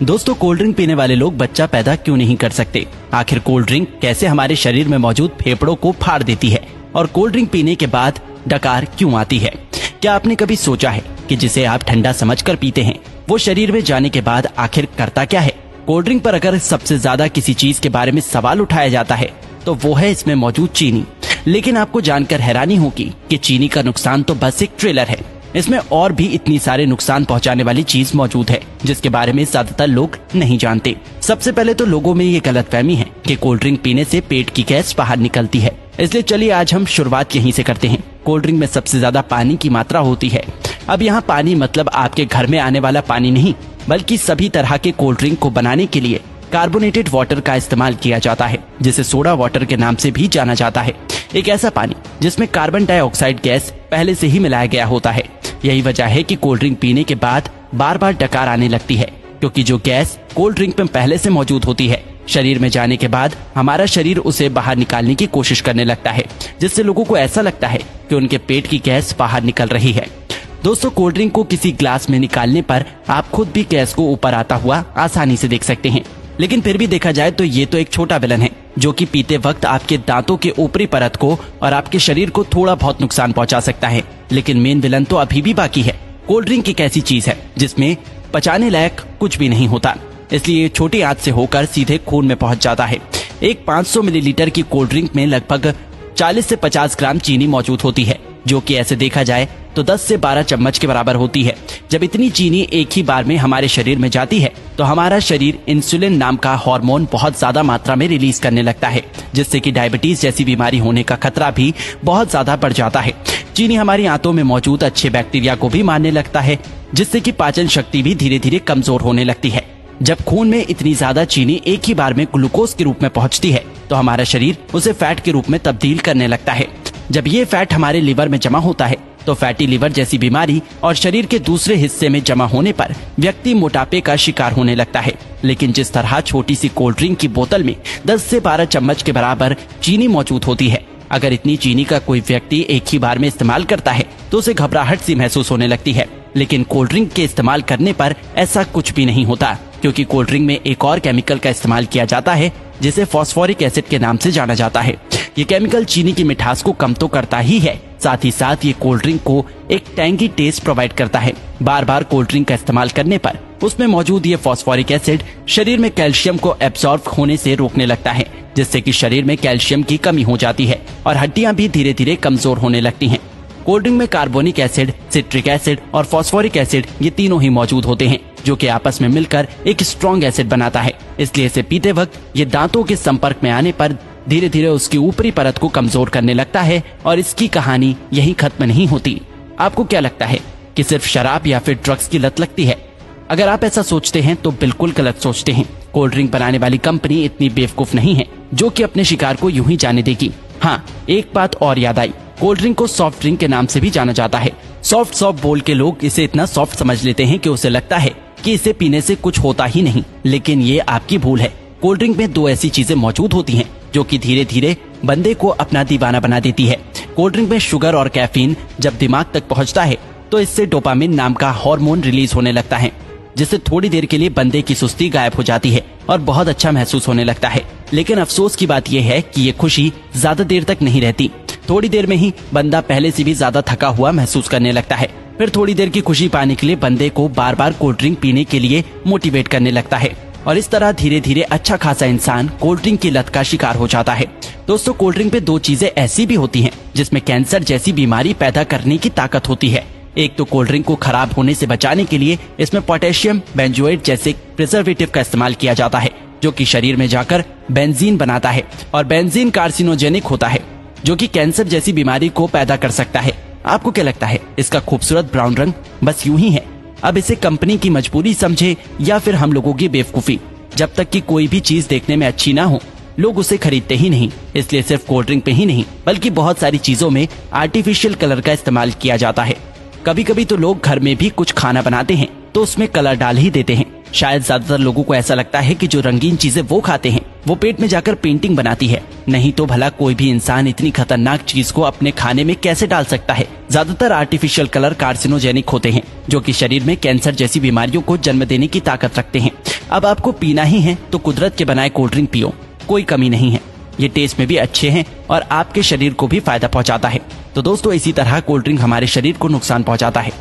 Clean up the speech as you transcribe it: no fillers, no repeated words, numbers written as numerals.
दोस्तों, cold drink पीने वाले लोग बच्चा पैदा क्यों नहीं कर सकते? आखिर कोल्ड ड्रिंक कैसे हमारे शरीर में मौजूद फेफड़ों को फाड़ देती है और कोल्ड ड्रिंक पीने के बाद डकार क्यों आती है? क्या आपने कभी सोचा है कि जिसे आप ठंडा समझकर पीते हैं वो शरीर में जाने के बाद आखिर करता क्या है? कोल्ड ड्रिंक पर अगर सबसे ज्यादा किसी चीज के बारे में सवाल उठाया जाता है तो वो है इसमें मौजूद चीनी। लेकिन आपको जानकर हैरानी होगी कि चीनी का नुकसान तो बस एक ट्रेलर है। इसमें और भी इतनी सारे नुकसान पहुंचाने वाली चीज मौजूद है जिसके बारे में ज्यादातर लोग नहीं जानते। सबसे पहले तो लोगों में ये गलतफहमी है कि कोल्ड ड्रिंक पीने से पेट की गैस बाहर निकलती है। इसलिए चलिए आज हम शुरुआत यहीं से करते हैं। कोल्ड ड्रिंक में सबसे ज्यादा पानी की मात्रा होती है। अब यहाँ पानी मतलब आपके घर में आने वाला पानी नहीं, बल्कि सभी तरह के कोल्ड ड्रिंक को बनाने के लिए कार्बोनेटेड वाटर का इस्तेमाल किया जाता है, जिसे सोडा वाटर के नाम से भी जाना जाता है। एक ऐसा पानी जिसमें कार्बन डाइऑक्साइड गैस पहले से ही मिलाया गया होता है। यही वजह है कि कोल्ड ड्रिंक पीने के बाद बार बार डकार आने लगती है, क्योंकि जो गैस कोल्ड ड्रिंक में पहले से मौजूद होती है शरीर में जाने के बाद हमारा शरीर उसे बाहर निकालने की कोशिश करने लगता है, जिससे लोगों को ऐसा लगता है कि उनके पेट की गैस बाहर निकल रही है। दोस्तों, कोल्ड ड्रिंक को किसी ग्लास में निकालने पर आप खुद भी गैस को ऊपर आता हुआ आसानी से देख सकते हैं। लेकिन फिर भी देखा जाए तो ये तो एक छोटा विलन है जो कि पीते वक्त आपके दांतों के ऊपरी परत को और आपके शरीर को थोड़ा बहुत नुकसान पहुंचा सकता है। लेकिन मेन विलन तो अभी भी बाकी है। कोल्ड ड्रिंक एक ऐसी चीज है जिसमें पचाने लायक कुछ भी नहीं होता, इसलिए ये छोटी आंच से होकर सीधे खून में पहुंच जाता है। एक 500 मिलीलीटर की कोल्ड ड्रिंक में लगभग 40 से 50 ग्राम चीनी मौजूद होती है, जो कि ऐसे देखा जाए तो 10 से 12 चम्मच के बराबर होती है। जब इतनी चीनी एक ही बार में हमारे शरीर में जाती है तो हमारा शरीर इंसुलिन नाम का हार्मोन बहुत ज्यादा मात्रा में रिलीज करने लगता है, जिससे कि डायबिटीज जैसी बीमारी होने का खतरा भी बहुत ज्यादा बढ़ जाता है। चीनी हमारी आंतों में मौजूद अच्छे बैक्टीरिया को भी मारने लगता है, जिससे कि पाचन शक्ति भी धीरे धीरे कमजोर होने लगती है। जब खून में इतनी ज्यादा चीनी एक ही बार में ग्लूकोज के रूप में पहुंचती है तो हमारा शरीर उसे फैट के रूप में तब्दील करने लगता है। जब ये फैट हमारे लिवर में जमा होता है तो फैटी लिवर जैसी बीमारी और शरीर के दूसरे हिस्से में जमा होने पर व्यक्ति मोटापे का शिकार होने लगता है। लेकिन जिस तरह छोटी सी कोल्ड ड्रिंक की बोतल में 10 से 12 चम्मच के बराबर चीनी मौजूद होती है, अगर इतनी चीनी का कोई व्यक्ति एक ही बार में इस्तेमाल करता है तो उसे घबराहट सी महसूस होने लगती है। लेकिन कोल्ड ड्रिंक के इस्तेमाल करने पर ऐसा कुछ भी नहीं होता, क्योंकि कोल्ड ड्रिंक में एक और केमिकल का इस्तेमाल किया जाता है जिसे फॉस्फोरिक एसिड के नाम से जाना जाता है। ये केमिकल चीनी की मिठास को कम तो करता ही है, साथ ही साथ ये कोल्ड ड्रिंक को एक टैंगी टेस्ट प्रोवाइड करता है। बार बार कोल्ड ड्रिंक का इस्तेमाल करने पर उसमें मौजूद ये फॉस्फोरिक एसिड शरीर में कैल्शियम को एब्सॉर्ब होने से रोकने लगता है, जिससे कि शरीर में कैल्शियम की कमी हो जाती है और हड्डियां भी धीरे धीरे कमजोर होने लगती हैं। कोल्ड ड्रिंक में कार्बोनिक एसिड, सिट्रिक एसिड और फॉस्फोरिक एसिड ये तीनों ही मौजूद होते हैं, जो कि आपस में मिलकर एक स्ट्रॉन्ग एसिड बनाता है। इसलिए इसे पीते वक्त ये दांतों के संपर्क में आने पर धीरे धीरे उसकी ऊपरी परत को कमजोर करने लगता है और इसकी कहानी यहीं खत्म नहीं होती। आपको क्या लगता है कि सिर्फ शराब या फिर ड्रग्स की लत लगती है? अगर आप ऐसा सोचते हैं तो बिल्कुल गलत सोचते हैं। कोल्ड ड्रिंक बनाने वाली कंपनी इतनी बेवकूफ नहीं है जो कि अपने शिकार को यूं ही जाने देगी। हाँ, एक बात और याद आई, कोल्ड ड्रिंक को सॉफ्ट ड्रिंक के नाम से भी जाना जाता है। सॉफ्ट बोल के लोग इसे इतना सॉफ्ट समझ लेते हैं कि उसे लगता है कि इसे पीने से कुछ होता ही नहीं, लेकिन ये आपकी भूल है। कोल्ड ड्रिंक में दो ऐसी चीजें मौजूद होती हैं जो कि धीरे धीरे बंदे को अपना दीवाना बना देती है। कोल्ड ड्रिंक में शुगर और कैफीन जब दिमाग तक पहुंचता है तो इससे डोपामिन नाम का हार्मोन रिलीज होने लगता है, जिससे थोड़ी देर के लिए बंदे की सुस्ती गायब हो जाती है और बहुत अच्छा महसूस होने लगता है। लेकिन अफसोस की बात यह है कि ये खुशी ज्यादा देर तक नहीं रहती। थोड़ी देर में ही बंदा पहले से भी ज्यादा थका हुआ महसूस करने लगता है। फिर थोड़ी देर की खुशी पाने के लिए बंदे को बार बार कोल्ड ड्रिंक पीने के लिए मोटिवेट करने लगता है और इस तरह धीरे धीरे अच्छा खासा इंसान कोल्ड ड्रिंक की लत का शिकार हो जाता है। दोस्तों, कोल्ड ड्रिंक पे दो चीजें ऐसी भी होती हैं जिसमें कैंसर जैसी बीमारी पैदा करने की ताकत होती है। एक तो कोल्ड ड्रिंक को खराब होने से बचाने के लिए इसमें पोटेशियम बेंजोएट जैसे प्रिजर्वेटिव का इस्तेमाल किया जाता है, जो कि शरीर में जाकर बेंजीन बनाता है और बेंजीन कार्सिनोजेनिक होता है, जो कि कैंसर जैसी बीमारी को पैदा कर सकता है। आपको क्या लगता है इसका खूबसूरत ब्राउन रंग बस यूं ही है? अब इसे कंपनी की मजबूरी समझे या फिर हम लोगों की बेवकूफी। जब तक कि कोई भी चीज देखने में अच्छी ना हो लोग उसे खरीदते ही नहीं। इसलिए सिर्फ कोल्ड ड्रिंक पे ही नहीं बल्कि बहुत सारी चीजों में आर्टिफिशियल कलर का इस्तेमाल किया जाता है। कभी कभी तो लोग घर में भी कुछ खाना बनाते हैं तो उसमें कलर डाल ही देते हैं। शायद ज्यादातर लोगों को ऐसा लगता है कि जो रंगीन चीजें वो खाते हैं वो पेट में जाकर पेंटिंग बनाती है। नहीं तो भला कोई भी इंसान इतनी खतरनाक चीज को अपने खाने में कैसे डाल सकता है? ज्यादातर आर्टिफिशियल कलर कार्सिनोजेनिक होते हैं, जो कि शरीर में कैंसर जैसी बीमारियों को जन्म देने की ताकत रखते हैं। अब आपको पीना ही है तो कुदरत के बनाए कोल्ड ड्रिंक पियो, कोई कमी नहीं है। ये टेस्ट में भी अच्छे हैं और आपके शरीर को भी फायदा पहुंचाता है। तो दोस्तों, इसी तरह कोल्ड ड्रिंक हमारे शरीर को नुकसान पहुंचाता है।